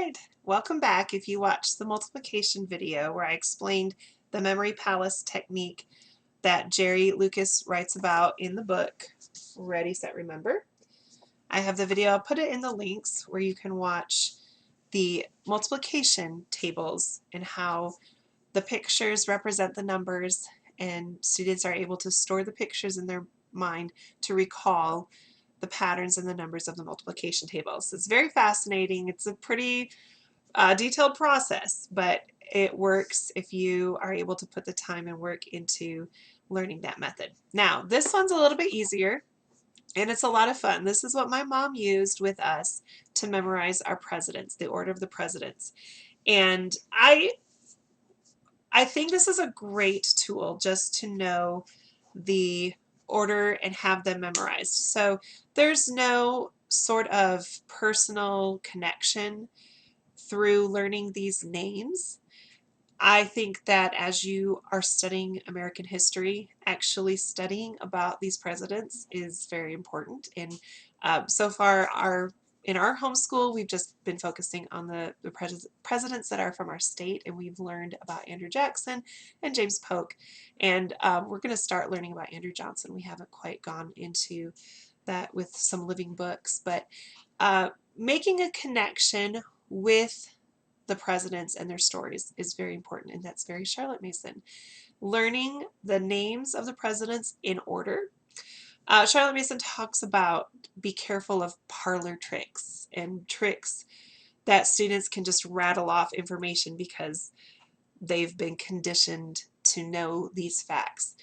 right, welcome back. If you watched the multiplication video where I explained the memory palace technique that Jerry Lucas writes about in the book, Ready, Set, Remember, I have the video. I'll put it in the links where you can watch the multiplication tables and how the pictures represent the numbers, and students are able to store the pictures in their mind to recall the patterns and the numbers of the multiplication tables. It's very fascinating. It's a pretty detailed process, but it works if you are able to put the time and work into learning that method. Now, this one's a little bit easier and it's a lot of fun. This is what my mom used with us to memorize our presidents, the order of the presidents. And I think this is a great tool just to know the order and have them memorized. So there's no sort of personal connection through learning these names. I think that as you are studying American history, actually studying about these presidents is very important. And so far, in our homeschool, we've just been focusing on the presidents that are from our state, and we've learned about Andrew Jackson and James Polk. And we're going to start learning about Andrew Johnson. We haven't quite gone into that with some living books, but making a connection with the presidents and their stories is very important, and that's very Charlotte Mason. Learning the names of the presidents in order. Charlotte Mason talks about be careful of parlor tricks and tricks that students can just rattle off information because they've been conditioned to know these facts.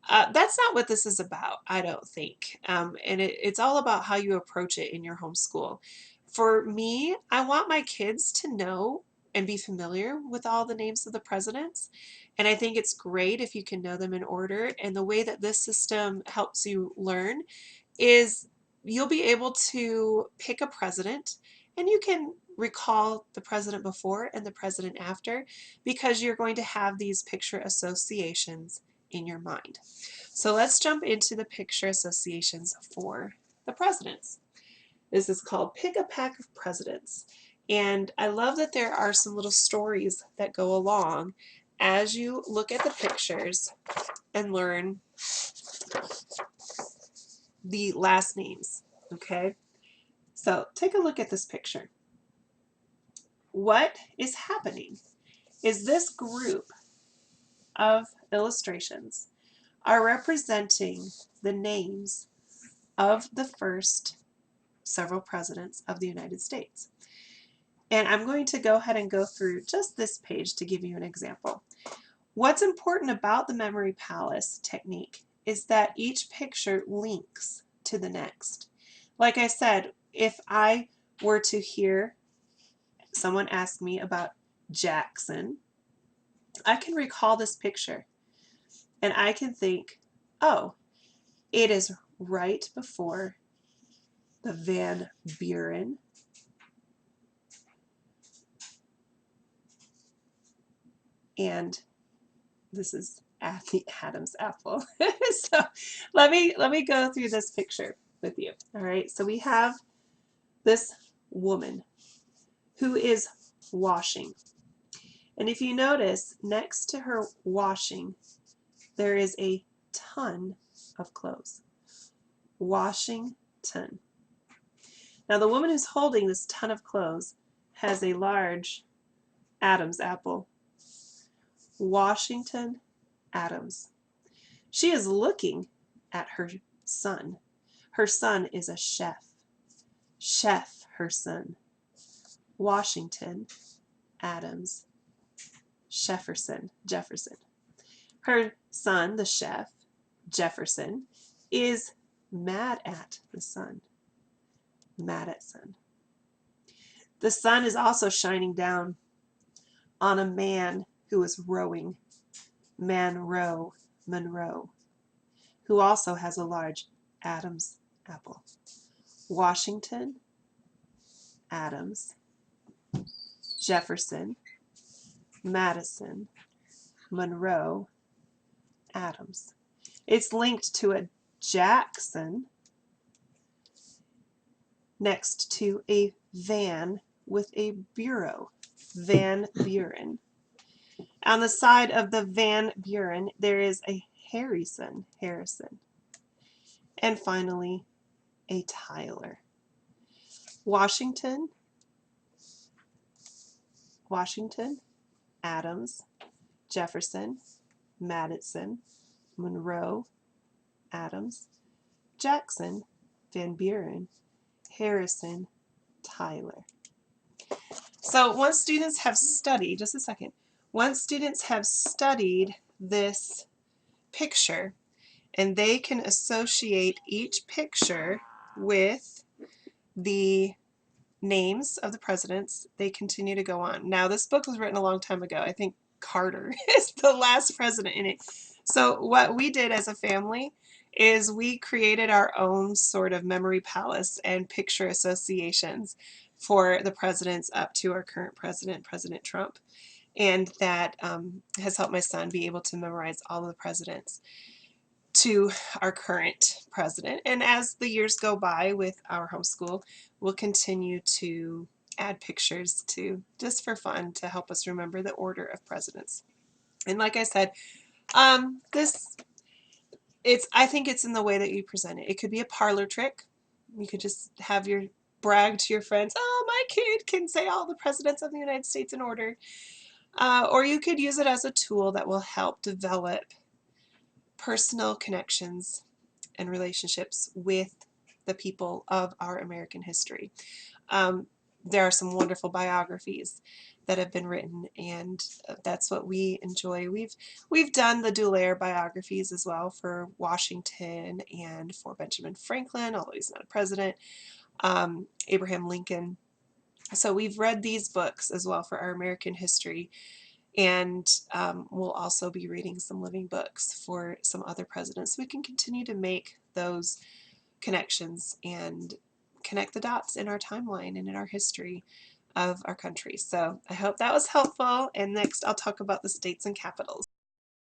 That's not what this is about, I don't think. And it's all about how you approach it in your homeschool. For me, I want my kids to know and be familiar with all the names of the presidents. And I think it's great if you can know them in order. And the way that this system helps you learn is you'll be able to pick a president and you can recall the president before and the president after because you're going to have these picture associations in your mind. So let's jump into the picture associations for the presidents. This is called Pick a Pack of Presidents. And I love that there are some little stories that go along as you look at the pictures and learn the last names. Okay? So take a look at this picture. What is happening is this group of illustrations are representing the names of the first several presidents of the United States. And I'm going to go ahead and go through just this page to give you an example. What's important about the memory palace technique is that each picture links to the next. Like I said, if I were to hear someone ask me about Jackson, I can recall this picture and I can think, oh, it is right before the Van Buren and this is at the Adam's apple. So let me go through this picture with you. All right, so we have this woman who is washing. And if you notice, next to her washing, there is a ton of clothes. Washington. Now the woman who's holding this ton of clothes has a large Adam's apple. Washington Adams. She is looking at her son. Her son is a chef. Chef, her son. Washington Adams. Jefferson. Her son, the chef, Jefferson, is mad at the sun. Mad at sun. The sun is also shining down on a man who is rowing. Monroe, who also has a large Adam's apple. Washington, Adams, Jefferson, Madison, Monroe, Adams. It's linked to a Jackson next to a Van with a bureau, Van Buren. On the side of the Van Buren, there is a Harrison, and finally a Tyler. Washington, Adams, Jefferson, Madison, Monroe, Adams, Jackson, Van Buren, Harrison, Tyler. So once students have studied, just a second, once students have studied this picture and they can associate each picture with the names of the presidents, they continue to go on. Now, this book was written a long time ago. I think Carter is the last president in it. So what we did as a family is we created our own sort of memory palace and picture associations for the presidents up to our current president, President Trump. And that has helped my son be able to memorize all of the presidents to our current president. And as the years go by with our homeschool, we'll continue to add pictures to, just for fun, to help us remember the order of presidents. And like I said, I think it's in the way that you present it. It could be a parlor trick. You could just have your brag to your friends, oh, my kid can say all the presidents of the United States in order. Or you could use it as a tool that will help develop personal connections and relationships with the people of our American history. There are some wonderful biographies that have been written, and that's what we enjoy. We've done the Dulaire biographies as well for Washington and for Benjamin Franklin, although he's not a president, Abraham Lincoln. So we've read these books as well for our American history. And we'll also be reading some living books for some other presidents so we can continue to make those connections and connect the dots in our timeline and in our history of our country. So I hope that was helpful, and next I'll talk about the states and capitals.